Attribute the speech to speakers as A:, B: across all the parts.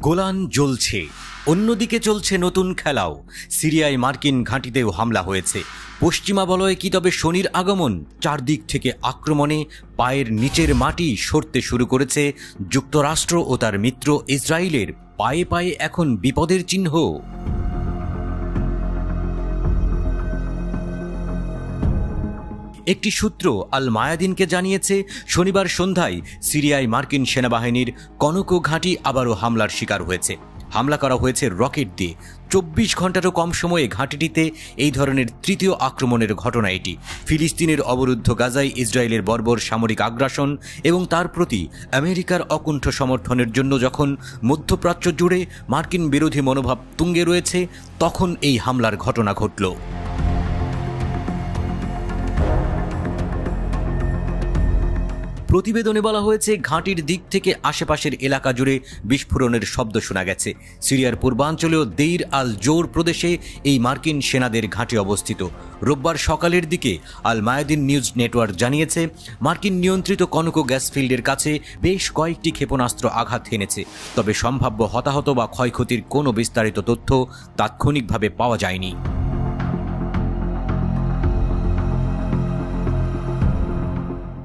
A: Golan জ্বলছে, অন্যদিকে চলছে নতুন খেলাও। সিরিয়ায় মার্কিন ঘাঁটিতেও হামলা হয়েছে। পশ্চিমা বলয়ে কি তবে শনির আগমন? চারদিক থেকে আক্রমণে পায়ের নিচের মাটি সরতে শুরু করেছে যুক্তরাষ্ট্র ও তার মিত্র ইসরায়েলের। পায়ে পায়ে এখন বিপদের চিহ্ন। একটি সূত্র আল মায়াদিনকে জানিয়েছে, শনিবার সন্ধ্যায় সিরিয়ায় মার্কিন সেনাবাহিনীর কনকো ঘাঁটি আবারও হামলার শিকার হয়েছে। হামলা করা হয়েছে রকেট দিয়ে। 24 ঘন্টারও কম সময়ে ঘাঁটিটিতে এই ধরনের তৃতীয় আক্রমণের ঘটনা এটি। ফিলিস্তিনের অবরুদ্ধ গাজায় ইসরায়েলের বর্বর সামরিক আগ্রাসন এবং তার প্রতি আমেরিকার অকুণ্ঠ সমর্থনের জন্য যখন মধ্যপ্রাচ্য জুড়ে মার্কিন বিরোধী মনোভাব তুঙ্গে রয়েছে, তখন এই হামলার ঘটনা ঘটল। প্রতিবেদনে বলা হয়েছে, ঘাঁটির দিক থেকে আশেপাশের এলাকা জুড়ে বিস্ফোরণের শব্দ শোনা গেছে। সিরিয়ার পূর্বাঞ্চলীয় দেইর আল জোর প্রদেশে এই মার্কিন সেনাদের ঘাঁটি অবস্থিত। রোববার সকালের দিকে আল মায়াদিন নিউজ নেটওয়ার্ক জানিয়েছে, মার্কিন নিয়ন্ত্রিত কনকো গ্যাস ফিল্ডের কাছে বেশ কয়েকটি ক্ষেপণাস্ত্র আঘাত হেনেছে। তবে সম্ভাব্য হতাহত বা ক্ষয়ক্ষতির কোনো বিস্তারিত তথ্য তাৎক্ষণিকভাবে পাওয়া যায়নি।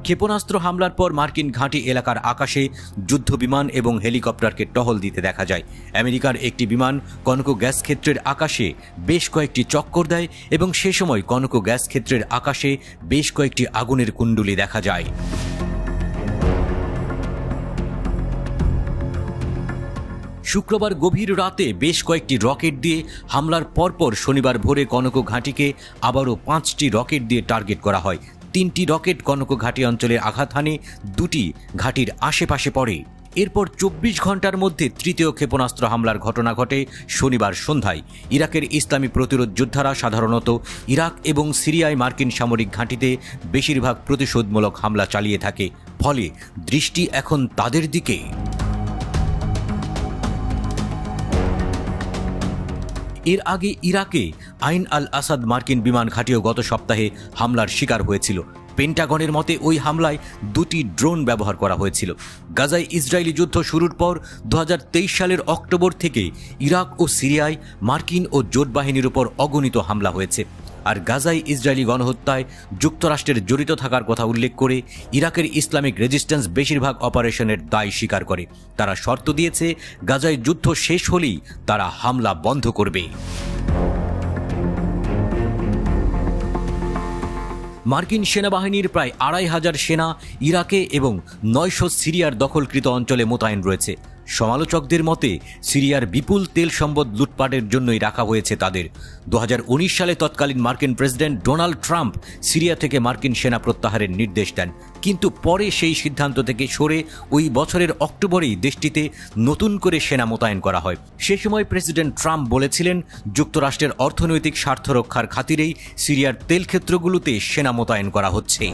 A: ক্ষেপণাস্ত্র হামলার পর মার্কিন ঘাঁটি এলাকার আকাশে যুদ্ধবিমান এবং হেলিকপ্টারকে টহল দিতে দেখা যায়। আমেরিকার একটি বিমান কনকো গ্যাস ক্ষেত্রের আকাশে বেশ কয়েকটি চক্কর দেয় এবং সে সময় কনকো গ্যাস ক্ষেত্রের আকাশে বেশ কয়েকটি আগুনের কুণ্ডলী দেখা যায়। শুক্রবার গভীর রাতে বেশ কয়েকটি রকেট দিয়ে হামলার পরপর শনিবার ভোরে কনকো ঘাঁটিকে আবারও 5টি রকেট দিয়ে টার্গেট করা হয়। 3টি রকেট কনকো ঘাঁটি অঞ্চলে আঘাত হানে, 2টি ঘাঁটির আশেপাশে পড়ে। এরপর 24 ঘন্টার মধ্যে তৃতীয় ক্ষেপণাস্ত্র হামলার ঘটনা ঘটে শনিবার সন্ধ্যায়। ইরাকের ইসলামী প্রতিরোধ যোদ্ধারা সাধারণত ইরাক এবং সিরিয়ায় মার্কিন সামরিক ঘাঁটিতে বেশিরভাগ প্রতিশোধমূলক হামলা চালিয়ে থাকে, ফলে দৃষ্টি এখন তাদের দিকে। এর আগে ইরাকে আইন আল আসাদ মার্কিন বিমান ঘাঁটিও গত সপ্তাহে হামলার শিকার হয়েছিল। পেন্টাগনের মতে ওই হামলায় 2টি ড্রোন ব্যবহার করা হয়েছিল। গাজায় ইসরায়েলি যুদ্ধ শুরুর পর 2023 সালের অক্টোবর থেকে ইরাক ও সিরিয়ায় মার্কিন ও জোট বাহিনীর উপর অগণিত হামলা হয়েছে। আর গাজায় ইসরায়েলি গণহত্যায় যুক্তরাষ্ট্রের জড়িত থাকার কথা উল্লেখ করে ইরাকের ইসলামিক রেজিস্ট্যান্স বেশিরভাগ অপারেশনের দায় স্বীকার করে। তারা শর্ত দিয়েছে, গাজায় যুদ্ধ শেষ হলেই তারা হামলা বন্ধ করবে। মার্কিন সেনাবাহিনীর প্রায় 2500 সেনা ইরাকে এবং 900 সিরিয়ার দখলকৃত অঞ্চলে মোতায়েন রয়েছে। সমালোচকদের মতে, সিরিয়ার বিপুল তেল সম্পদ লুটপাটের জন্যই রাখা হয়েছে তাদের। 2019 সালে তৎকালীন মার্কিন প্রেসিডেন্ট ডোনাল্ড ট্রাম্প সিরিয়া থেকে মার্কিন সেনা প্রত্যাহারের নির্দেশ দেন, কিন্তু পরে সেই সিদ্ধান্ত থেকে সরে ওই বছরের অক্টোবরেই দেশটিতে নতুন করে সেনা মোতায়েন করা হয়। সে সময় প্রেসিডেন্ট ট্রাম্প বলেছিলেন, যুক্তরাষ্ট্রের অর্থনৈতিক স্বার্থ রক্ষার খাতিরেই সিরিয়ার তেল ক্ষেত্রগুলোতে সেনা মোতায়েন করা হচ্ছে।